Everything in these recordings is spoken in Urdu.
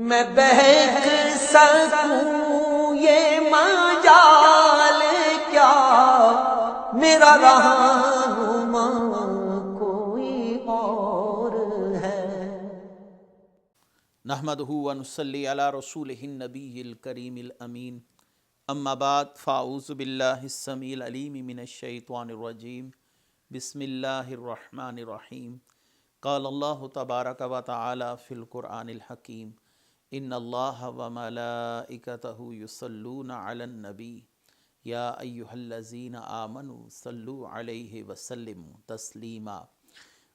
میں بہک سکوں یہ مجال کیا، میرا رہنما کوئی اور ہے۔ نحمدہ ونصلی علی رسولہ النبی الکریم الامین، اما بعد فاعوذ باللہ السمیع العلیم من الشیطان الرجیم، بسم اللہ الرحمن الرحیم۔ قال اللہ تبارک و تعالی فی القرآن الحکیم، ان اللہ وملائکتہ یصلون علی النبی یا ایہا الذین آمنوا صلوا علیہ وسلموا تسلیما۔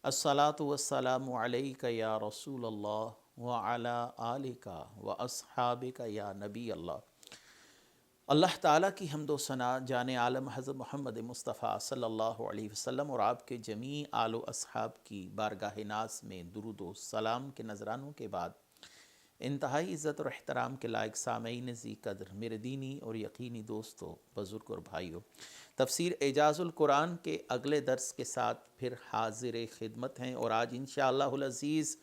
الصلاۃ والسلام علیک یا رسول اللہ وعلی آلک واصحابک یا نبی اللہ۔ اللہ تعالیٰ کی حمد و ثنا جان عالم حضرت محمد مصطفیٰ صلی اللہ علیہ وسلم اور آپ کے جمیع آل و اصحاب کی بارگاہ ناز میں درود و سلام کے نذرانوں کے بعد، انتہائی عزت اور احترام کے لائق سامعین ذی قدر، میرے دینی اور یقینی دوستو، بزرگ اور بھائیو، تفسیر اعجاز القرآن کے اگلے درس کے ساتھ پھر حاضر خدمت ہیں، اور آج انشاءاللہ العزیز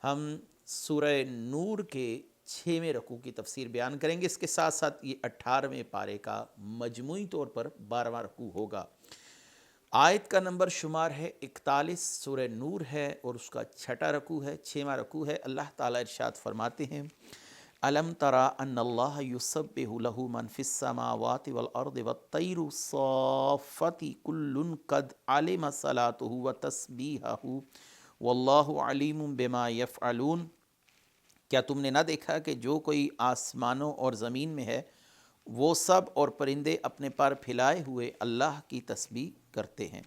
ہم سورہ نور کے 6ویں رکوع کی تفسیر بیان کریں گے۔ اس کے ساتھ ساتھ یہ 18ویں پارے کا مجموعی طور پر 12واں رکوع ہوگا۔ آیت کا نمبر شمار ہے 41، سورہ نور ہے اور اس کا 6واں رکوع ہے، 6واں رکوع ہے۔ اللہ تعالیٰ ارشاد فرماتے ہیں، الم تری ان اللہ یسبح لہ من فی السماوات والارض والطیر صافات کل قد علم صلاتہ وتسبیحہ واللہ علیم بما یفعلون۔ کیا تم نے نہ دیکھا کہ جو کوئی آسمانوں اور زمین میں ہے وہ سب اور پرندے اپنے پر پھیلائے ہوئے اللہ کی تسبیح کرتے ہیں،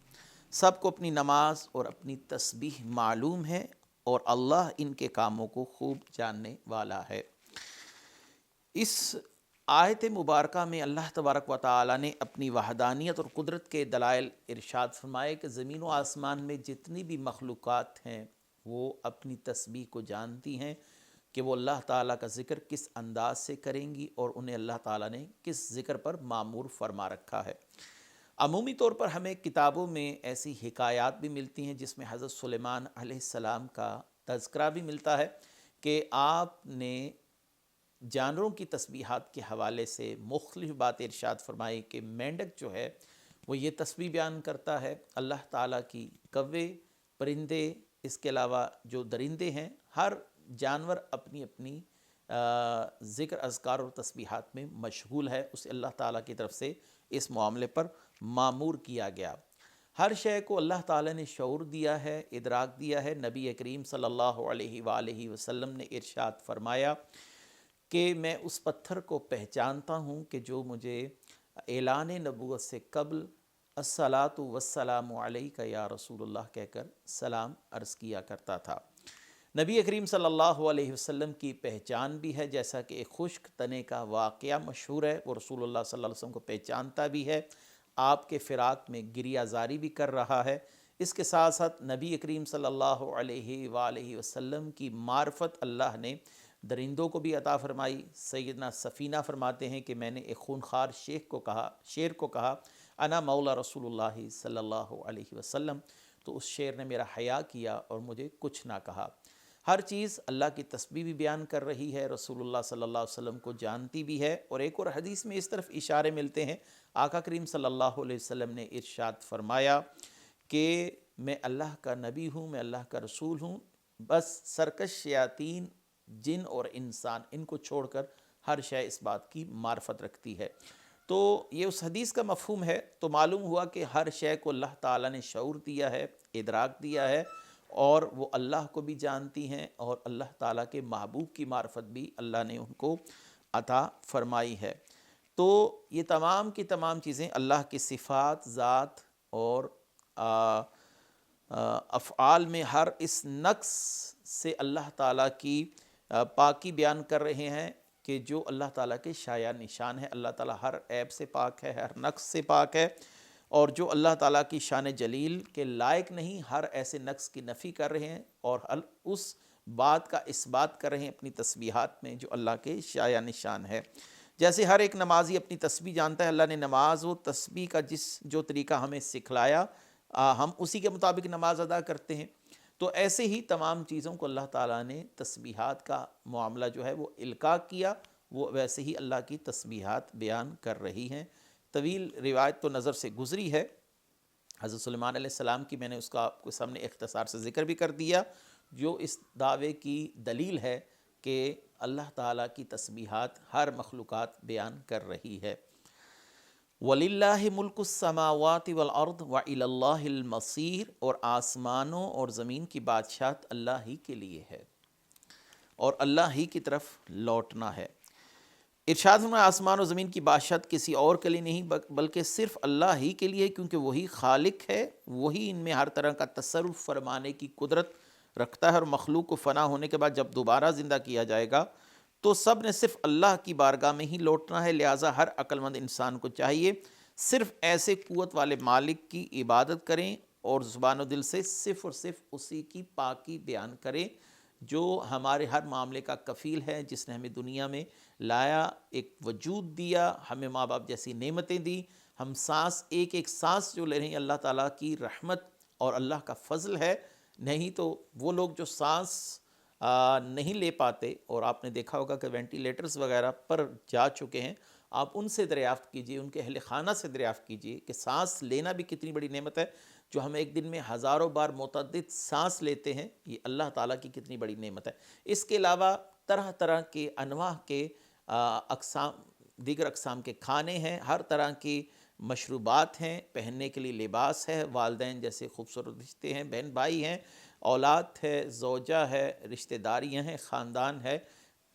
سب کو اپنی نماز اور اپنی تسبیح معلوم ہے اور اللہ ان کے کاموں کو خوب جاننے والا ہے۔ اس آیت مبارکہ میں اللہ تبارک و تعالیٰ نے اپنی وحدانیت اور قدرت کے دلائل ارشاد فرمائے کہ زمین و آسمان میں جتنی بھی مخلوقات ہیں وہ اپنی تسبیح کو جانتی ہیں کہ وہ اللہ تعالیٰ کا ذکر کس انداز سے کریں گی اور انہیں اللہ تعالیٰ نے کس ذکر پر مامور فرما رکھا ہے۔ عمومی طور پر ہمیں کتابوں میں ایسی حکایات بھی ملتی ہیں جس میں حضرت سلیمان علیہ السلام کا تذکرہ بھی ملتا ہے کہ آپ نے جانوروں کی تسبیحات کے حوالے سے مختلف باتیں ارشاد فرمائی کہ مینڈک جو ہے وہ یہ تسبیح بیان کرتا ہے، اللہ تعالیٰ کی کوے، پرندے، اس کے علاوہ جو درندے ہیں، ہر جانور اپنی اپنی ذکر اذکار اور تسبیحات میں مشغول ہے، اسے اللہ تعالیٰ کی طرف سے اس معاملے پر مامور کیا گیا۔ ہر شے کو اللہ تعالیٰ نے شعور دیا ہے، ادراک دیا ہے۔ نبی کریم صلی اللہ علیہ وآلہ وسلم نے ارشاد فرمایا کہ میں اس پتھر کو پہچانتا ہوں کہ جو مجھے اعلان نبوت سے قبل الصلاۃ والسلام علیک یا رسول اللہ کہہ کر سلام عرض کیا کرتا تھا۔ نبی کریم صلی اللہ علیہ وسلم کی پہچان بھی ہے، جیسا کہ ایک خشک تنے کا واقعہ مشہور ہے، وہ رسول اللہ صلی اللہ علیہ وسلم کو پہچانتا بھی ہے، آپ کے فراق میں گریہ زاری بھی کر رہا ہے۔ اس کے ساتھ ساتھ نبی کریم صلی اللہ علیہ وآلہ وسلم کی معرفت اللہ نے درندوں کو بھی عطا فرمائی۔ سیدنا سفینہ فرماتے ہیں کہ میں نے ایک خونخوار شیر کو کہا انا مولا رسول اللہ صلی اللہ علیہ وسلم، تو اس شیر نے میرا حیا کیا اور مجھے کچھ نہ کہا۔ ہر چیز اللہ کی تسبیح بھی بیان کر رہی ہے، رسول اللہ صلی اللہ علیہ وسلم کو جانتی بھی ہے، اور ایک اور حدیث میں اس طرف اشارے ملتے ہیں۔ آقا کریم صلی اللہ علیہ وسلم نے ارشاد فرمایا کہ میں اللہ کا نبی ہوں، میں اللہ کا رسول ہوں، بس سرکش شیاطین، جن اور انسان، ان کو چھوڑ کر ہر شے اس بات کی معرفت رکھتی ہے۔ تو یہ اس حدیث کا مفہوم ہے۔ تو معلوم ہوا کہ ہر شے کو اللہ تعالیٰ نے شعور دیا ہے، ادراک دیا ہے، اور وہ اللہ کو بھی جانتی ہیں، اور اللہ تعالیٰ کے محبوب کی معرفت بھی اللہ نے ان کو عطا فرمائی ہے۔ تو یہ تمام کی تمام چیزیں اللہ کی صفات، ذات اور افعال میں ہر اس نقص سے اللہ تعالیٰ کی پاکی بیان کر رہے ہیں کہ جو اللہ تعالیٰ کے شایع نشان ہے۔ اللہ تعالیٰ ہر عیب سے پاک ہے، ہر نقص سے پاک ہے، اور جو اللہ تعالیٰ کی شان جلیل کے لائق نہیں، ہر ایسے نقص کی نفی کر رہے ہیں اور اس بات کا اثبات کر رہے ہیں اپنی تسبیحات میں جو اللہ کے شایع نشان ہے۔ جیسے ہر ایک نمازی اپنی تسبیح جانتا ہے، اللہ نے نماز و تسبیح کا جو طریقہ ہمیں سکھلایا، ہم اسی کے مطابق نماز ادا کرتے ہیں۔ تو ایسے ہی تمام چیزوں کو اللہ تعالیٰ نے تسبیحات کا معاملہ جو ہے وہ القاء کیا، وہ ویسے ہی اللہ کی تسبیحات بیان کر رہی ہیں۔ طویل روایت تو نظر سے گزری ہے حضرت سلیمان علیہ السلام کی، میں نے اس کا آپ کے سامنے اختصار سے ذکر بھی کر دیا، جو اس دعوے کی دلیل ہے کہ اللہ تعالیٰ کی تسبیحات ہر مخلوقات بیان کر رہی ہے۔ وَلِلَّهِ مُلْكُ السَّمَاوَاتِ وَالْأَرْضِ وَإِلَى اللَّهِ الْمَصِيرُ، اور آسمانوں اور زمین کی بادشاہت اللہ ہی کے لیے ہے اور اللہ ہی کی طرف لوٹنا ہے۔ ارشاد میں آسمان و زمین کی بادشاہت کسی اور کے لیے نہیں بلکہ صرف اللہ ہی کے لیے، کیونکہ وہی خالق ہے، وہی ان میں ہر طرح کا تصرف فرمانے کی قدرت رکھتا ہے، اور مخلوق کو فنا ہونے کے بعد جب دوبارہ زندہ کیا جائے گا تو سب نے صرف اللہ کی بارگاہ میں ہی لوٹنا ہے۔ لہٰذا ہر عقل مند انسان کو چاہیے صرف ایسے قوت والے مالک کی عبادت کریں اور زبان و دل سے صرف اور صرف اسی کی پاکی بیان کریں جو ہمارے ہر معاملے کا کفیل ہے، جس نے ہمیں دنیا میں لایا، ایک وجود دیا، ہمیں ماں باپ جیسی نعمتیں دی، ہم سانس ایک ایک سانس جو لے رہے ہیں اللہ تعالیٰ کی رحمت اور اللہ کا فضل ہے۔ نہیں تو وہ لوگ جو سانس نہیں لے پاتے، اور آپ نے دیکھا ہوگا کہ وینٹیلیٹرز وغیرہ پر جا چکے ہیں، آپ ان سے دریافت کیجئے، ان کے اہل خانہ سے دریافت کیجئے کہ سانس لینا بھی کتنی بڑی نعمت ہے۔ جو ہم ایک دن میں ہزاروں بار متعدد سانس لیتے ہیں، یہ اللہ تعالیٰ کی کتنی بڑی نعمت ہے۔ اس کے علاوہ طرح طرح کے انواع کے دیگر اقسام کے کھانے ہیں، ہر طرح کی مشروبات ہیں، پہننے کے لیے لباس ہے، والدین جیسے خوبصورت رشتے ہیں، بہن بھائی ہیں، اولاد ہے، زوجہ ہے، رشتہ داریاں ہیں، خاندان ہے۔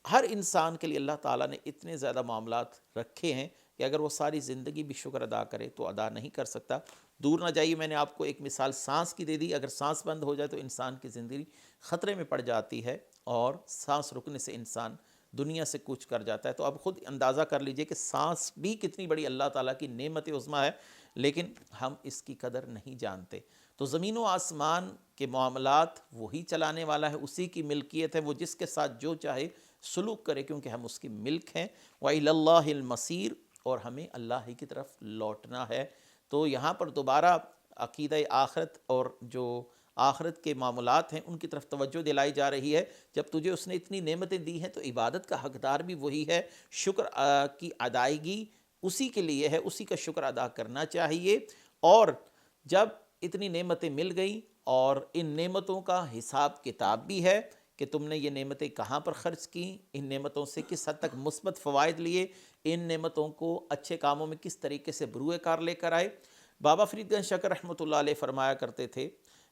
ہر انسان کے لیے اللہ تعالیٰ نے اتنے زیادہ معاملات رکھے ہیں کہ اگر وہ ساری زندگی بھی شکر ادا کرے تو ادا نہیں کر سکتا۔ دور نہ جائیے، میں نے آپ کو ایک مثال سانس کی دے دی، اگر سانس بند ہو جائے تو انسان کی زندگی خطرے میں پڑ جاتی ہے، اور سانس رکنے سے انسان دنیا سے کوچ کر جاتا ہے۔ تو اب خود اندازہ کر لیجئے کہ سانس بھی کتنی بڑی اللہ تعالیٰ کی نعمت عظمیٰ ہے، لیکن ہم اس کی قدر نہیں جانتے۔ تو زمین و آسمان کے معاملات وہی چلانے والا ہے، اسی کی ملکیت ہے، وہ جس کے ساتھ جو چاہے سلوک کرے، کیونکہ ہم اس کی ملک ہیں۔ وَإِلَى اللَّهِ الْمَصِيرُ، اور ہمیں اللہ ہی کی طرف لوٹنا ہے۔ تو یہاں پر دوبارہ عقیدہ آخرت اور جو آخرت کے معاملات ہیں ان کی طرف توجہ دلائی جا رہی ہے۔ جب تجھے اس نے اتنی نعمتیں دی ہیں تو عبادت کا حقدار بھی وہی ہے، شکر کی ادائیگی اسی کے لیے ہے، اسی کا شکر ادا کرنا چاہیے۔ اور جب اتنی نعمتیں مل گئیں اور ان نعمتوں کا حساب کتاب بھی ہے کہ تم نے یہ نعمتیں کہاں پر خرچ کیں، ان نعمتوں سے کس حد تک مثبت فوائد لیے، ان نعمتوں کو اچھے کاموں میں کس طریقے سے بروئے کار لے کر آئے۔ بابا فرید گنج شکر رحمۃ اللہ علیہ فرمایا کرتے تھے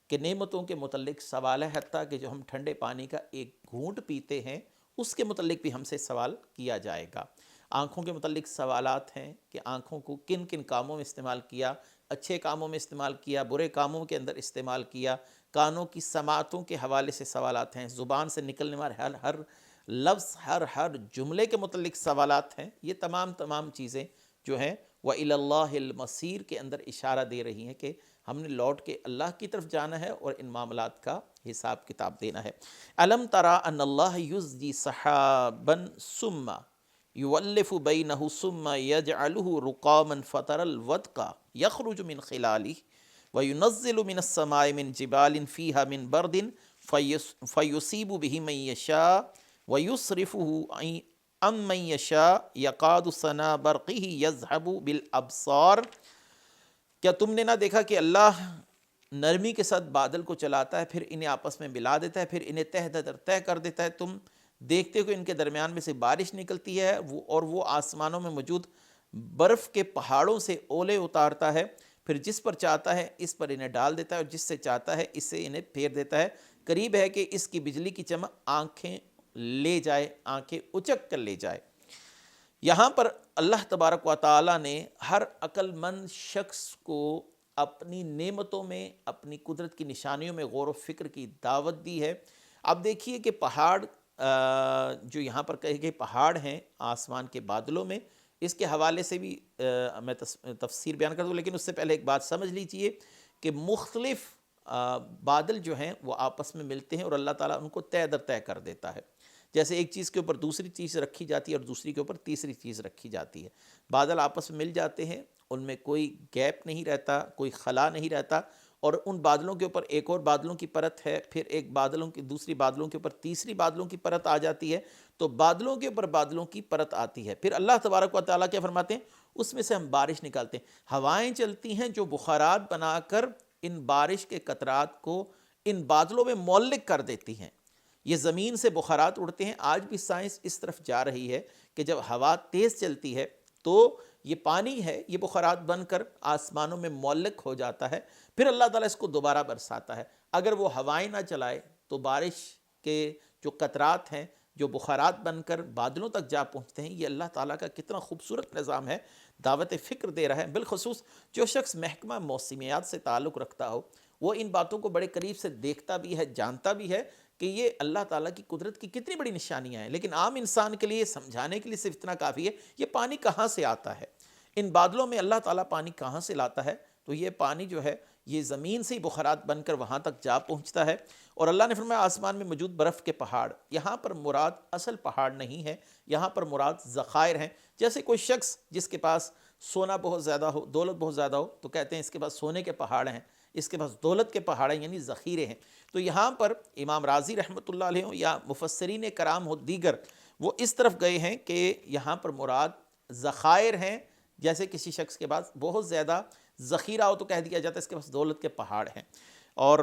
کہ نعمتوں کے متعلق سوال ہے، حتیٰ کہ جو ہم ٹھنڈے پانی کا ایک گھونٹ پیتے ہیں اس کے متعلق بھی ہم سے سوال کیا جائے گا۔ آنکھوں کے متعلق سوالات ہیں کہ آنکھوں کو کن کن کاموں میں استعمال کیا، اچھے کاموں میں استعمال کیا، برے کاموں کے اندر استعمال کیا۔ کانوں کی سماعتوں کے حوالے سے سوالات ہیں، زبان سے نکلنے والے ہر لفظ، ہر جملے کے متعلق سوالات ہیں۔ یہ تمام چیزیں جو ہیں وَإِلَى اللَّهِ الْمَصِيرُ کے اندر اشارہ دے رہی ہیں کہ ہم نے لوٹ کے اللہ کی طرف جانا ہے اور ان معاملات کا حساب کتاب دینا ہے۔ أَلَمْ تَرَ أَنَّ اللَّهَ يُزْجِي سَحَابًا ثُمَّ يُؤَلِّفُ بَيْنَهُ ثُمَّ يَجْعَلُهُ رُقَامًا فَتَرَى الْوَدْقَ يَخْرُجُ مِنْ خِلَالِهِ وَيُنَزِّلُ مِنَ السَّمَاءِ مِنْ جِبَالٍ فِيهَا مِنْ بَرْدٍ فَيُصِيبُ بِهِ مَن يَشَاءُ وَيُصْرِفُهُ عَن مَن يَشَاءُ يَكَادُ سَنَا بَرْقِهِ يَذْهَبُ بِالْأَبْصَارِ۔ کیا تم نے نہ دیکھا کہ اللہ نرمی کے ساتھ بادل کو چلاتا ہے، پھر انہیں آپس میں ملا دیتا ہے، پھر انہیں تہ در تہ کر دیتا ہے، تم دیکھتے ہو کہ ان کے درمیان میں سے بارش نکلتی ہے، اور وہ آسمانوں میں موجود برف کے پہاڑوں سے اولے اتارتا ہے، پھر جس پر چاہتا ہے اس پر انہیں ڈال دیتا ہے، اور جس سے چاہتا ہے اس سے انہیں پھیر دیتا ہے۔ قریب ہے کہ اس کی بجلی کی چمک آنکھیں لے جائے، آنکھیں اچک کر لے جائے۔ یہاں پر اللہ تبارک و تعالیٰ نے ہر عقل مند شخص کو اپنی نعمتوں میں، اپنی قدرت کی نشانیوں میں غور و فکر کی دعوت دی ہے۔ اب دیکھیے کہ پہاڑ جو یہاں پر کہے گئے پہاڑ ہیں آسمان کے بادلوں میں، اس کے حوالے سے بھی میں تفسیر بیان کر دوں، لیکن اس سے پہلے ایک بات سمجھ لیجئے کہ مختلف بادل جو ہیں وہ آپس میں ملتے ہیں اور اللہ تعالیٰ ان کو تہ در تہ کر دیتا ہے۔ جیسے ایک چیز کے اوپر دوسری چیز رکھی جاتی ہے اور دوسری کے اوپر تیسری چیز رکھی جاتی ہے، بادل آپس میں مل جاتے ہیں، ان میں کوئی گیپ نہیں رہتا، کوئی خلا نہیں رہتا، اور ان بادلوں کے اوپر ایک اور بادلوں کی پرت ہے، پھر ایک بادلوں کی دوسری بادلوں کے اوپر تیسری بادلوں کی پرت آ جاتی ہے، تو بادلوں کے اوپر بادلوں کی پرت آتی ہے، پھر اللہ تبارک و تعالیٰ کیا فرماتے ہیں، اس میں سے ہم بارش نکالتے ہیں، ہوائیں چلتی ہیں جو بخارات بنا کر ان بارش کے قطرات کو ان بادلوں میں معلق کر دیتی ہیں۔ یہ زمین سے بخارات اڑتے ہیں، آج بھی سائنس اس طرف جا رہی ہے کہ جب ہوا تیز چلتی ہے تو یہ پانی ہے، یہ بخارات بن کر آسمانوں میں معلق ہو جاتا ہے، پھر اللہ تعالیٰ اس کو دوبارہ برساتا ہے۔ اگر وہ ہوائیں نہ چلائے تو بارش کے جو قطرات ہیں جو بخارات بن کر بادلوں تک جا پہنچتے ہیں، یہ اللہ تعالیٰ کا کتنا خوبصورت نظام ہے، دعوت فکر دے رہا ہے۔ بالخصوص جو شخص محکمہ موسمیات سے تعلق رکھتا ہو، وہ ان باتوں کو بڑے قریب سے دیکھتا بھی ہے، جانتا بھی ہے کہ یہ اللہ تعالیٰ کی قدرت کی کتنی بڑی نشانیاں ہیں، لیکن عام انسان کے لیے سمجھانے کے لیے صرف اتنا کافی ہے، یہ پانی کہاں سے آتا ہے، ان بادلوں میں اللہ تعالیٰ پانی کہاں سے لاتا ہے، تو یہ پانی جو ہے یہ زمین سے ہی بخارات بن کر وہاں تک جا پہنچتا ہے۔ اور اللہ نے فرمایا آسمان میں موجود برف کے پہاڑ، یہاں پر مراد اصل پہاڑ نہیں ہے، یہاں پر مراد ذخائر ہیں۔ جیسے کوئی شخص جس کے پاس سونا بہت زیادہ ہو، دولت بہت زیادہ ہو، تو کہتے ہیں اس کے پاس سونے کے پہاڑ ہیں، اس کے پاس دولت کے پہاڑ ہیں، یعنی ذخیرے ہیں۔ تو یہاں پر امام رازی رحمۃ اللہ علیہ یا مفسرین کرام ہو دیگر، وہ اس طرف گئے ہیں کہ یہاں پر مراد ذخائر ہیں۔ جیسے کسی شخص کے پاس بہت زیادہ ذخیرہ ہو تو کہہ دیا جاتا ہے اس کے پاس دولت کے پہاڑ ہیں۔ اور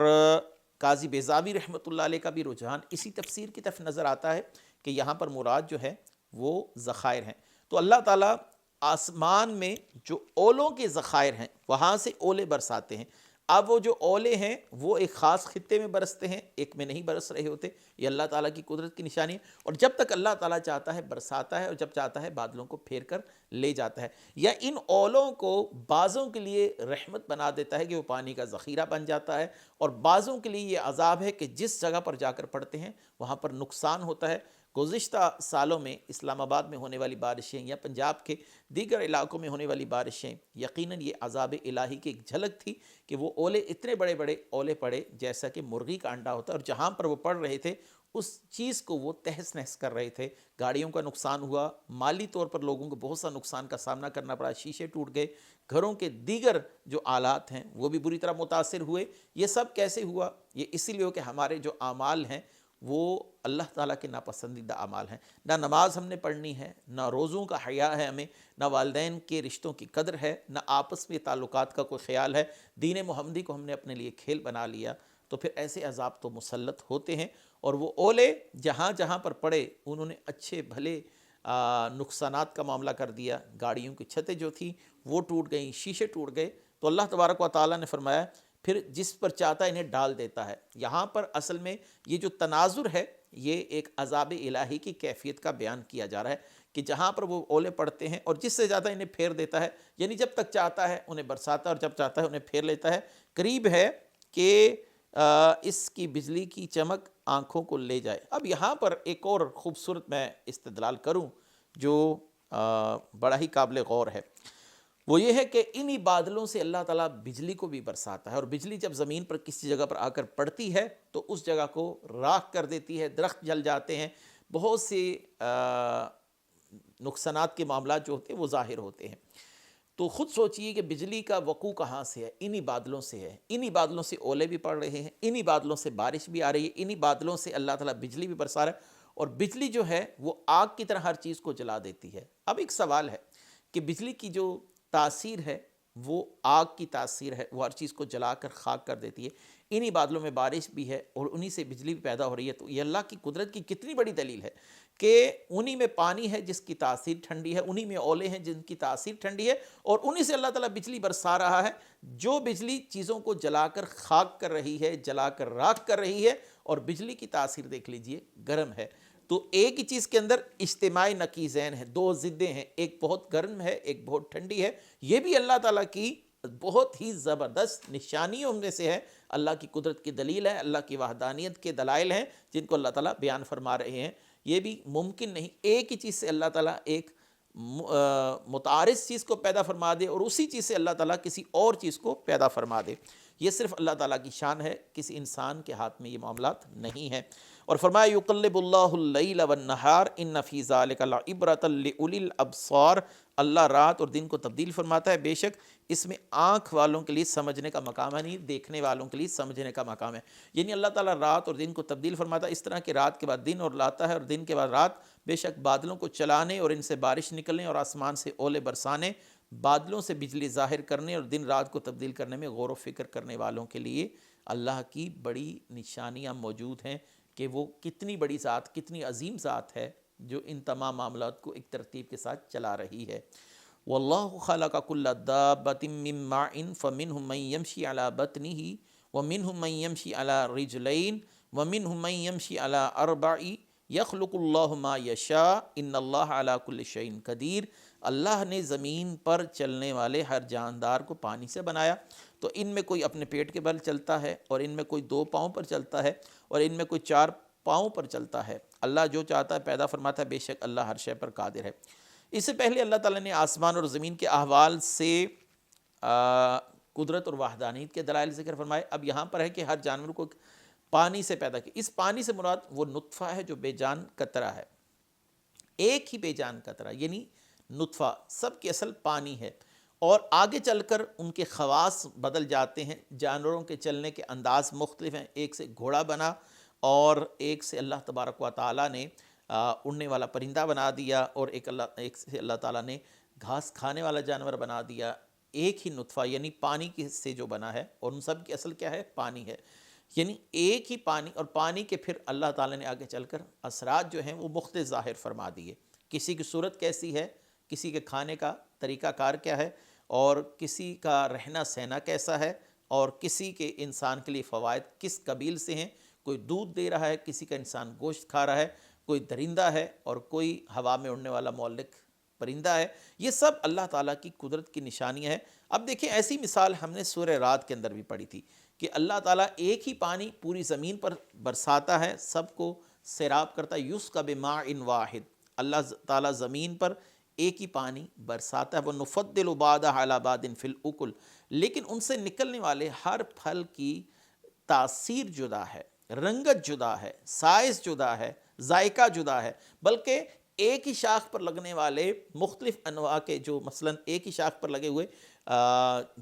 قاضی بیضاوی رحمۃ اللہ علیہ کا بھی رجحان اسی تفسیر کی طرف نظر آتا ہے کہ یہاں پر مراد جو ہے وہ ذخائر ہیں۔ تو اللہ تعالیٰ آسمان میں جو اولوں کے ذخائر ہیں وہاں سے اولے برساتے ہیں۔ اب وہ جو اولے ہیں وہ ایک خاص خطے میں برستے ہیں، ایک میں نہیں برس رہے ہوتے، یہ اللہ تعالیٰ کی قدرت کی نشانی ہے۔ اور جب تک اللہ تعالیٰ چاہتا ہے برساتا ہے، اور جب چاہتا ہے بادلوں کو پھیر کر لے جاتا ہے، یا ان اولوں کو بعضوں کے لیے رحمت بنا دیتا ہے کہ وہ پانی کا ذخیرہ بن جاتا ہے، اور بعضوں کے لیے یہ عذاب ہے کہ جس جگہ پر جا کر پڑتے ہیں وہاں پر نقصان ہوتا ہے۔ گزشتہ سالوں میں اسلام آباد میں ہونے والی بارشیں یا پنجاب کے دیگر علاقوں میں ہونے والی بارشیں یقیناً یہ عذاب الہی کی ایک جھلک تھی کہ وہ اولے اتنے بڑے بڑے اولے پڑے جیسا کہ مرغی کا انڈا ہوتا ہے، اور جہاں پر وہ پڑ رہے تھے اس چیز کو وہ تہس نہس کر رہے تھے۔ گاڑیوں کا نقصان ہوا، مالی طور پر لوگوں کو بہت سا نقصان کا سامنا کرنا پڑا، شیشے ٹوٹ گئے، گھروں کے دیگر جو آلات ہیں وہ بھی بری طرح متاثر ہوئے۔ یہ سب کیسے ہوا؟ یہ اسی لیے ہو کہ ہمارے جو اعمال ہیں وہ اللہ تعالیٰ کے ناپسندیدہ اعمال ہیں۔ نہ نماز ہم نے پڑھنی ہے، نہ روزوں کا حیا ہے ہمیں، نہ والدین کے رشتوں کی قدر ہے، نہ آپس میں تعلقات کا کوئی خیال ہے، دین محمدی کو ہم نے اپنے لیے کھیل بنا لیا، تو پھر ایسے عذاب تو مسلط ہوتے ہیں۔ اور وہ اولے جہاں جہاں پر پڑے انہوں نے اچھے بھلے نقصانات کا معاملہ کر دیا، گاڑیوں کی چھتیں جو تھیں وہ ٹوٹ گئیں، شیشے ٹوٹ گئے۔ تو اللہ تبارک و تعالیٰ نے فرمایا پھر جس پر چاہتا ہے انہیں ڈال دیتا ہے۔ یہاں پر اصل میں یہ جو تناظر ہے یہ ایک عذاب الہی کی کیفیت کا بیان کیا جا رہا ہے کہ جہاں پر وہ اولے پڑتے ہیں اور جس سے زیادہ انہیں پھیر دیتا ہے، یعنی جب تک چاہتا ہے انہیں برساتا ہے اور جب چاہتا ہے انہیں پھیر لیتا ہے۔ قریب ہے کہ اس کی بجلی کی چمک آنکھوں کو لے جائے۔ اب یہاں پر ایک اور خوبصورت میں استدلال کروں جو بڑا ہی قابل غور ہے، وہ یہ ہے کہ انہی بادلوں سے اللہ تعالیٰ بجلی کو بھی برساتا ہے، اور بجلی جب زمین پر کسی جگہ پر آ کر پڑتی ہے تو اس جگہ کو راکھ کر دیتی ہے، درخت جل جاتے ہیں، بہت سے نقصانات کے معاملات جو ہوتے ہیں وہ ظاہر ہوتے ہیں۔ تو خود سوچئے کہ بجلی کا وقوع کہاں سے ہے؟ انہی بادلوں سے ہے، انہی بادلوں سے اولے بھی پڑ رہے ہیں، انہی بادلوں سے بارش بھی آ رہی ہے، انہی بادلوں سے اللہ تعالیٰ بجلی بھی برسا رہا ہے، اور بجلی جو ہے وہ آگ کی طرح ہر چیز کو جلا دیتی ہے۔ اب ایک سوال ہے کہ بجلی کی جو تاثیر ہے وہ آگ کی تاثیر ہے، وہ ہر چیز کو جلا کر خاک کر دیتی ہے، انہی بادلوں میں بارش بھی ہے اور انہی سے بجلی بھی پیدا ہو رہی ہے۔ تو یہ اللہ کی قدرت کی کتنی بڑی دلیل ہے کہ انہی میں پانی ہے جس کی تاثیر ٹھنڈی ہے، انہی میں اولے ہیں جن کی تاثیر ٹھنڈی ہے، اور انہی سے اللہ تعالیٰ بجلی برسا رہا ہے جو بجلی چیزوں کو جلا کر خاک کر رہی ہے، جلا کر راکھ کر رہی ہے، اور بجلی کی تاثیر دیکھ لیجئے گرم ہے۔ تو ایک ہی چیز کے اندر اجتماعی نقیضین ہیں، دو ضدیں ہیں، ایک بہت گرم ہے ایک بہت ٹھنڈی ہے۔ یہ بھی اللہ تعالیٰ کی بہت ہی زبردست نشانیوں میں سے ہے، اللہ کی قدرت کی دلیل ہے، اللہ کی وحدانیت کے دلائل ہیں جن کو اللہ تعالیٰ بیان فرما رہے ہیں۔ یہ بھی ممکن نہیں ایک ہی چیز سے اللہ تعالیٰ ایک متعارض چیز کو پیدا فرما دے اور اسی چیز سے اللہ تعالیٰ کسی اور چیز کو پیدا فرما دے۔ یہ صرف اللہ تعالیٰ کی شان ہے، کسی انسان کے ہاتھ میں یہ معاملات نہیں ہیں۔ اور فرمایا یقلب اللہ اللیل والنہار ان فی ذلک لعبرۃ لأولی الابصار، اللہ رات اور دن کو تبدیل فرماتا ہے، بے شک اس میں آنکھ والوں کے لیے سمجھنے کا مقام ہے، نہیں دیکھنے والوں کے لیے سمجھنے کا مقام ہے۔ یعنی اللہ تعالیٰ رات اور دن کو تبدیل فرماتا ہے، اس طرح کہ رات کے بعد دن اور لاتا ہے اور دن کے بعد رات، بے شک بادلوں کو چلانے اور ان سے بارش نکلنے اور آسمان سے اولے برسانے، بادلوں سے بجلی ظاہر کرنے اور دن رات کو تبدیل کرنے میں غور و فکر کرنے والوں کے لیے اللہ کی بڑی نشانیاں موجود ہیں کہ وہ کتنی بڑی ذات، کتنی عظیم ذات ہے جو ان تمام معاملات کو ایک ترتیب کے ساتھ چلا رہی ہے۔ واللہ خلق کل دابۃ من ماء فمنہم من یمشی علی بطنہ ومنہم من یمشی علی رجلین ومنہم من یمشی علی اربع یخلق اللہ ما یشاء ان اللہ علی کل شیء قدیر۔ اللہ نے زمین پر چلنے والے ہر جاندار کو پانی سے بنایا، تو ان میں کوئی اپنے پیٹ کے بل چلتا ہے اور ان میں کوئی 2 پاؤں پر چلتا ہے اور ان میں کوئی 4 پاؤں پر چلتا ہے۔ اللہ جو چاہتا ہے پیدا فرماتا ہے، بے شک اللہ ہر شے پر قادر ہے۔ اس سے پہلے اللہ تعالیٰ نے آسمان اور زمین کے احوال سے قدرت اور وحدانیت کے دلائل ذکر فرمائے۔ اب یہاں پر ہے کہ ہر جانور کو پانی سے پیدا کیا۔ اس پانی سے مراد وہ نطفہ ہے جو بے جان قطرہ ہے، ایک ہی بے جان قطرہ، یعنی نطفہ، سب کی اصل پانی ہے، اور آگے چل کر ان کے خواص بدل جاتے ہیں، جانوروں کے چلنے کے انداز مختلف ہیں، ایک سے گھوڑا بنا اور ایک سے اللہ تبارک و تعالیٰ نے اڑنے والا پرندہ بنا دیا، اور ایک سے اللہ تعالیٰ نے گھاس کھانے والا جانور بنا دیا۔ ایک ہی نطفہ یعنی پانی کے سے جو بنا ہے، اور ان سب کی اصل کیا ہے؟ پانی ہے، یعنی ایک ہی پانی، اور پانی کے پھر اللہ تعالیٰ نے آگے چل کر اثرات جو ہیں وہ مختلف ظاہر فرما دیے، کسی کی صورت کیسی ہے، کسی کے کھانے کا طریقہ کار کیا ہے، اور کسی کا رہنا سہنا کیسا ہے، اور کسی کے انسان کے لیے فوائد کس قبیل سے ہیں، کوئی دودھ دے رہا ہے، کسی کا انسان گوشت کھا رہا ہے، کوئی درندہ ہے اور کوئی ہوا میں اڑنے والا معلق پرندہ ہے۔ یہ سب اللہ تعالیٰ کی قدرت کی نشانیاں ہیں۔ اب دیکھیں ایسی مثال ہم نے سورہ رات کے اندر بھی پڑھی تھی کہ اللہ تعالیٰ ایک ہی پانی پوری زمین پر برساتا ہے، سب کو سیراب کرتا ہے، یسقی بماء واحد، اللہ تعالیٰ زمین پر ایک ہی پانی برساتا ہے، وَنُفَضِّلُ بَعْضَهَا عَلَىٰ بَعْضٍ فِي الْأُكُلِ، لیکن ان سے نکلنے والے ہر پھل کی تاثیر جدا ہے، رنگت جدا ہے، سائز جدا ہے، ذائقہ جدا ہے، بلکہ ایک ہی شاخ پر لگنے والے مختلف انواع کے، جو مثلا ایک ہی شاخ پر لگے ہوئے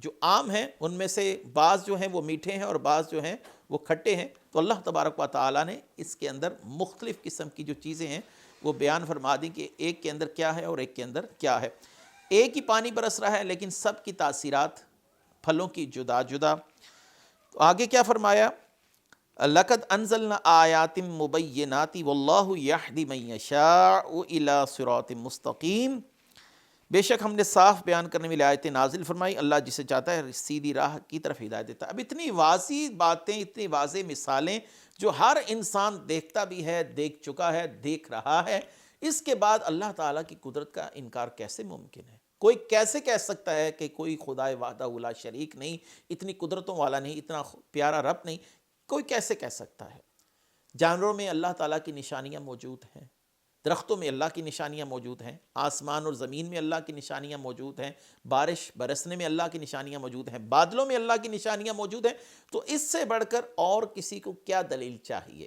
جو آم ہیں، ان میں سے بعض جو ہیں وہ میٹھے ہیں اور بعض جو ہیں وہ کھٹے ہیں، تو اللہ تبارک و تعالیٰ نے اس کے اندر مختلف قسم کی جو چیزیں ہیں وہ بیان فرما دیں کہ ایک کے اندر کیا ہے اور ایک کے اندر کیا ہے۔ ایک ہی پانی برس رہا ہے لیکن سب کی تاثیرات پھلوں کی جدا جدا۔ تو آگے کیا فرمایا؟ لَقَدْ أَنزَلْنَا آيَاتٍ مُبَيِّنَاتٍ وَاللَّهُ يَهْدِي مَن يَشَاءُ إِلَىٰ صِرَاطٍ مُسْتَقِيمٍ، بے شک ہم نے صاف بیان کرنے والی آیتیں نازل فرمائی، اللہ جسے چاہتا ہے سیدھی راہ کی طرف ہدایت دیتا ہے۔ اب اتنی واضح باتیں، اتنی واضح مثالیں جو ہر انسان دیکھتا بھی ہے، دیکھ چکا ہے، دیکھ رہا ہے، اس کے بعد اللہ تعالیٰ کی قدرت کا انکار کیسے ممکن ہے؟ کوئی کیسے کہہ سکتا ہے کہ کوئی خدا وحدہ لا شریک نہیں، اتنی قدرتوں والا نہیں، اتنا پیارا رب نہیں؟ کوئی کیسے کہہ سکتا ہے؟ جانوروں میں اللہ تعالیٰ کی نشانیاں موجود ہیں، درختوں میں اللہ کی نشانیاں موجود ہیں، آسمان اور زمین میں اللہ کی نشانیاں موجود ہیں، بارش برسنے میں اللہ کی نشانیاں موجود ہیں، بادلوں میں اللہ کی نشانیاں موجود ہیں، تو اس سے بڑھ کر اور کسی کو کیا دلیل چاہیے؟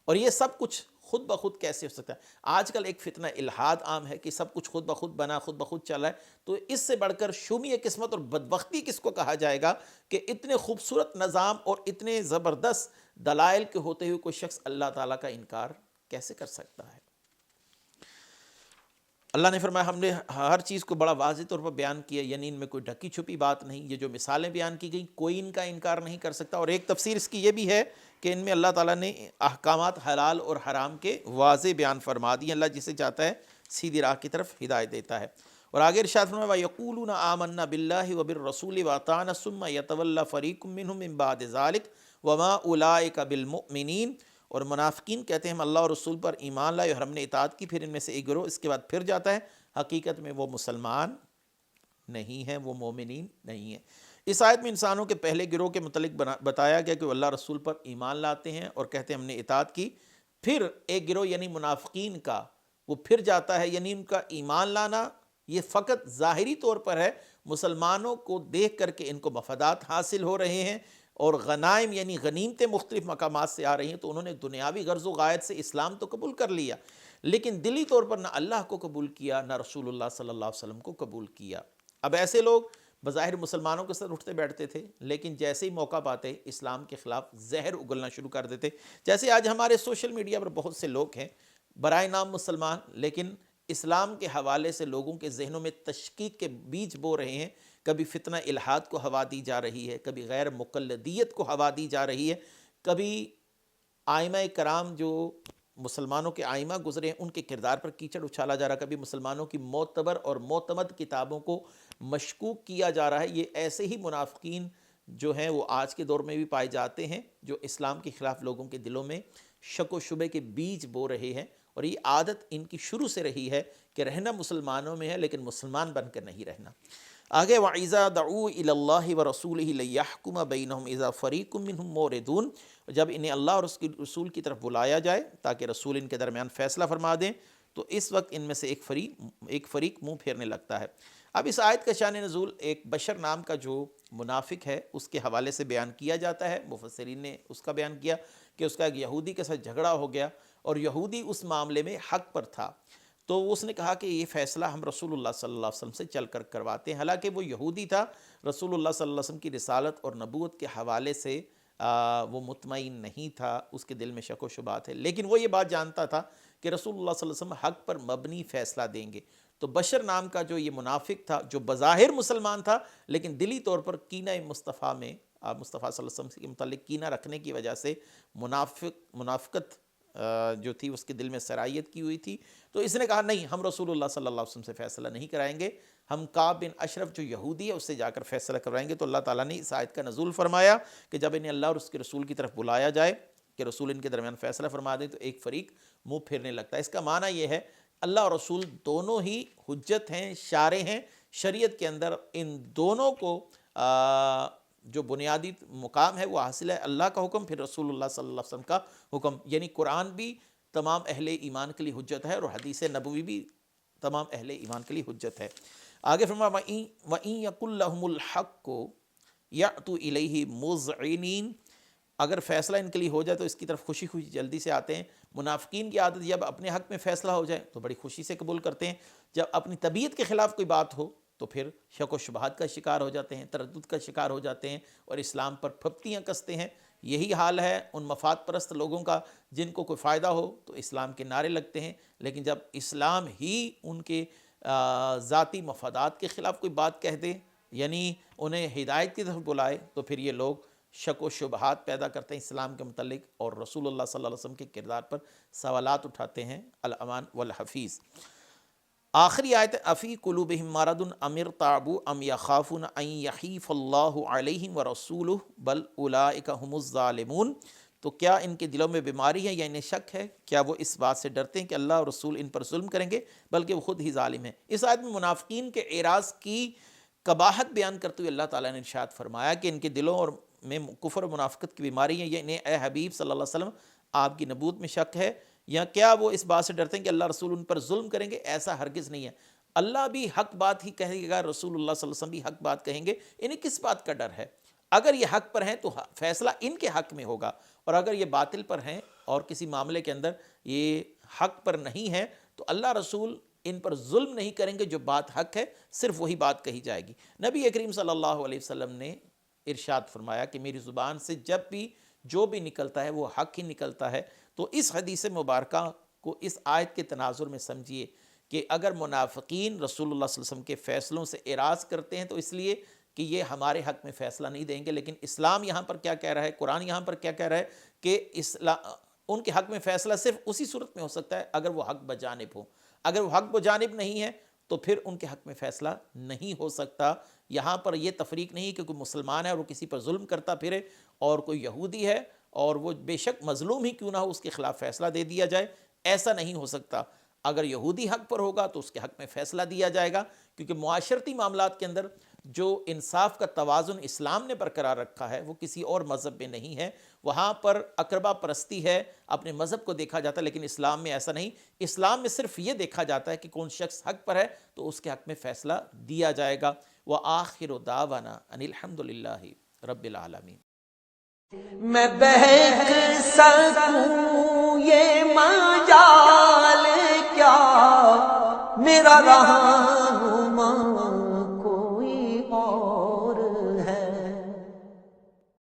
اور یہ سب کچھ خود بخود کیسے ہو سکتا ہے؟ آج کل ایک فتنہ الحاد عام ہے کہ سب کچھ خود بخود بنا، خود بخود چلا ہے، تو اس سے بڑھ کر شومی قسمت اور بدبختی کس کو کہا جائے گا کہ اتنے خوبصورت نظام اور اتنے زبردست دلائل کے ہوتے ہوئے کوئی شخص اللہ تعالیٰ کا انکار کیسے کر سکتا ہے؟ اللہ نے فرمایا ہم نے ہر چیز کو بڑا واضح طور پر بیان کیا، یعنی ان میں کوئی ڈھکی چھپی بات نہیں، یہ جو مثالیں بیان کی گئیں کوئی ان کا انکار نہیں کر سکتا۔ اور ایک تفسیر اس کی یہ بھی ہے کہ ان میں اللہ تعالیٰ نے احکامات حلال اور حرام کے واضح بیان فرما دیے، اللہ جسے چاہتا ہے سیدھی راہ کی طرف ہدایت دیتا ہے۔ اور آگے ارشاد فرمایا وَيَقُولُونَ آمَنَّا بِاللَّهِ وَبِالرَّسُولِ وَأَطَعْنَا ثُمَّ يَتَوَلَّىٰ فَرِيقٌ مِّنْهُم مِّن بَعْدِ ذَلِكَ وَمَا أُولَٰئِكَ بِالْمُؤْمِنِينَ، اور منافقین کہتے ہیں ہم اللہ اور رسول پر ایمان لائے اور ہم نے اطاعت کی، پھر ان میں سے ایک گروہ اس کے بعد پھر جاتا ہے، حقیقت میں وہ مسلمان نہیں ہیں، وہ مومنین نہیں ہیں۔ اس آیت میں انسانوں کے پہلے گروہ کے متعلق بتایا گیا کہ وہ اللہ رسول پر ایمان لاتے ہیں اور کہتے ہیں ہم نے اطاعت کی، پھر ایک گروہ یعنی منافقین کا وہ پھر جاتا ہے، یعنی ان کا ایمان لانا یہ فقط ظاہری طور پر ہے، مسلمانوں کو دیکھ کر کے ان کو مفادات حاصل ہو رہے ہیں، اور غنائم یعنی غنیمتیں مختلف مقامات سے آ رہی ہیں، تو انہوں نے دنیاوی غرض و غایت سے اسلام تو قبول کر لیا، لیکن دلی طور پر نہ اللہ کو قبول کیا نہ رسول اللہ صلی اللہ علیہ وسلم کو قبول کیا۔ اب ایسے لوگ بظاہر مسلمانوں کے ساتھ اٹھتے بیٹھتے تھے، لیکن جیسے ہی موقع پاتے اسلام کے خلاف زہر اگلنا شروع کر دیتے۔ جیسے آج ہمارے سوشل میڈیا پر بہت سے لوگ ہیں برائے نام مسلمان، لیکن اسلام کے حوالے سے لوگوں کے ذہنوں میں تشکیک کے بیج بو رہے ہیں۔ کبھی فتنہ الحاد کو ہوا دی جا رہی ہے، کبھی غیر مقلدیت کو ہوا دی جا رہی ہے، کبھی آئمہ کرام جو مسلمانوں کے آئمہ گزرے ہیں ان کے کردار پر کیچڑ اچھالا جا رہا ہے، کبھی مسلمانوں کی معتبر اور معتمد کتابوں کو مشکوک کیا جا رہا ہے۔ یہ ایسے ہی منافقین جو ہیں وہ آج کے دور میں بھی پائے جاتے ہیں، جو اسلام کے خلاف لوگوں کے دلوں میں شک و شبے کے بیج بو رہے ہیں، اور یہ عادت ان کی شروع سے رہی ہے کہ رہنا مسلمانوں میں ہے لیکن مسلمان بن کر نہیں رہنا۔ آگے وَإِذَا دَعُوا إِلَى اللَّهِ وَرَسُولِهِ لِيَحْكُمَ بَيْنَهُمْ إِذَا فَرِيقٌ مِّنْهُمْ مُعْرِضُونَ، جب انہیں اللہ اور اس کے رسول کی طرف بلایا جائے تاکہ رسول ان کے درمیان فیصلہ فرما دیں، تو اس وقت ان میں سے ایک فریق منہ پھیرنے لگتا ہے۔ اب اس آیت کا شان نزول ایک بشر نام کا جو منافق ہے اس کے حوالے سے بیان کیا جاتا ہے۔ مفسرین نے اس کا بیان کیا کہ اس کا ایک یہودی کے ساتھ جھگڑا ہو گیا، اور یہودی اس معاملے میں حق پر تھا، تو اس نے کہا کہ یہ فیصلہ ہم رسول اللہ صلی اللہ علیہ وسلم سے چل کر کرواتے ہیں۔ حالانکہ وہ یہودی تھا، رسول اللہ صلی اللہ علیہ وسلم کی رسالت اور نبوت کے حوالے سے وہ مطمئن نہیں تھا، اس کے دل میں شک و شبہات ہے، لیکن وہ یہ بات جانتا تھا کہ رسول اللہ صلی اللہ علیہ وسلم حق پر مبنی فیصلہ دیں گے۔ تو بشر نام کا جو یہ منافق تھا، جو بظاہر مسلمان تھا لیکن دلی طور پر کینہ مصطفیٰ میں مصطفیٰ صلی اللہ علیہ وسلم کے متعلق کینہ رکھنے کی وجہ سے منافقت جو تھی اس کے دل میں سرایت کی ہوئی تھی، تو اس نے کہا نہیں، ہم رسول اللہ صلی اللہ علیہ وسلم سے فیصلہ نہیں کرائیں گے، ہم کعب بن اشرف جو یہودی ہے اس سے جا کر فیصلہ کروائیں گے۔ تو اللہ تعالیٰ نے اس آیت کا نزول فرمایا کہ جب انہیں اللہ اور اس کے رسول کی طرف بلایا جائے کہ رسول ان کے درمیان فیصلہ فرما دیں، تو ایک فریق منہ پھیرنے لگتا ہے۔ اس کا معنی یہ ہے اللہ اور رسول دونوں ہی حجت ہیں، شارع ہیں شریعت کے اندر، ان دونوں کو جو بنیادی مقام ہے وہ حاصل ہے اللہ کا حکم، پھر رسول اللہ صلی اللہ علیہ وسلم کا حکم، یعنی قرآن بھی تمام اہل ایمان کے لیے حجت ہے، اور حدیث نبوی بھی تمام اہل ایمان کے لیے حجت ہے۔ آگے فرمایا وَإِن يَقُل لَّهُمُ الْحَقُّ يَأْتُوا إِلَيْهِ مُذْعِنِينَ، اگر فیصلہ ان کے لیے ہو جائے تو اس کی طرف خوشی خوشی جلدی سے آتے ہیں۔ منافقین کی عادت جب اپنے حق میں فیصلہ ہو جائے تو بڑی خوشی سے قبول کرتے ہیں، جب اپنی طبیعت کے خلاف کوئی بات ہو تو پھر شک و شبہات کا شکار ہو جاتے ہیں، تردد کا شکار ہو جاتے ہیں، اور اسلام پر پھپتیاں کستے ہیں۔ یہی حال ہے ان مفاد پرست لوگوں کا، جن کو کوئی فائدہ ہو تو اسلام کے نعرے لگتے ہیں، لیکن جب اسلام ہی ان کے ذاتی مفادات کے خلاف کوئی بات کہہ دے، یعنی انہیں ہدایت کی طرف بلائے، تو پھر یہ لوگ شک و شبہات پیدا کرتے ہیں اسلام کے متعلق، اور رسول اللہ صلی اللہ علیہ وسلم کے کردار پر سوالات اٹھاتے ہیں۔ الامان والحفیظ۔ آخری آیت افی قلوبہم مرض ام ارتابوا ام یخافون ان یحیف اللہ علیہم ورسولہ بل اولئک ھم الظالمون، تو کیا ان کے دلوں میں بیماری ہے یا انہیں شک ہے؟ کیا وہ اس بات سے ڈرتے ہیں کہ اللہ اور رسول ان پر ظلم کریں گے؟ بلکہ وہ خود ہی ظالم ہیں۔ اس آیت میں منافقین کے اعراض کی قباحت بیان کرتے ہوئے اللہ تعالیٰ نے ارشاد فرمایا کہ ان کے دلوں اور میں کفر و منافقت کی بیماری ہے، یعنی اے حبیب صلی اللہ علیہ وسلم آپ کی نبوت میں شک ہے، یا کیا وہ اس بات سے ڈرتے ہیں کہ اللہ رسول ان پر ظلم کریں گے؟ ایسا ہرگز نہیں ہے، اللہ بھی حق بات ہی کہے گا، رسول اللہ صلی اللہ علیہ وسلم بھی حق بات کہیں گے، انہیں کس بات کا ڈر ہے؟ اگر یہ حق پر ہیں تو فیصلہ ان کے حق میں ہوگا، اور اگر یہ باطل پر ہیں اور کسی معاملے کے اندر یہ حق پر نہیں ہے تو اللہ رسول ان پر ظلم نہیں کریں گے، جو بات حق ہے صرف وہی بات کہی جائے گی۔ نبی کریم صلی اللہ علیہ وسلم نے ارشاد فرمایا کہ میری زبان سے جب بھی جو بھی نکلتا ہے وہ حق ہی نکلتا ہے۔ تو اس حدیث مبارکہ کو اس آیت کے تناظر میں سمجھیے کہ اگر منافقین رسول اللہ صلی اللہ علیہ وسلم کے فیصلوں سے اعراض کرتے ہیں تو اس لیے کہ یہ ہمارے حق میں فیصلہ نہیں دیں گے، لیکن اسلام یہاں پر کیا کہہ رہا ہے، قرآن یہاں پر کیا کہہ رہا ہے کہ ان کے حق میں فیصلہ صرف اسی صورت میں ہو سکتا ہے اگر وہ حق بجانب ہو، اگر وہ حق بجانب نہیں ہے تو پھر ان کے حق میں فیصلہ نہیں ہو سکتا۔ یہاں پر یہ تفریق نہیں کہ کوئی مسلمان ہے اور وہ کسی پر ظلم کرتا پھرے، اور کوئی یہودی ہے اور وہ بے شک مظلوم ہی کیوں نہ ہو اس کے خلاف فیصلہ دے دیا جائے، ایسا نہیں ہو سکتا۔ اگر یہودی حق پر ہوگا تو اس کے حق میں فیصلہ دیا جائے گا، کیونکہ معاشرتی معاملات کے اندر جو انصاف کا توازن اسلام نے برقرار رکھا ہے وہ کسی اور مذہب میں نہیں ہے۔ وہاں پر اقربا پرستی ہے، اپنے مذہب کو دیکھا جاتا ہے، لیکن اسلام میں ایسا نہیں۔ اسلام میں صرف یہ دیکھا جاتا ہے کہ کون شخص حق پر ہے تو اس کے حق میں فیصلہ دیا جائے گا۔ وآخر دعوانا ان الحمد للہ رب العالمین۔ میں بہک سکوں یہ مجال کیا میرا رہنما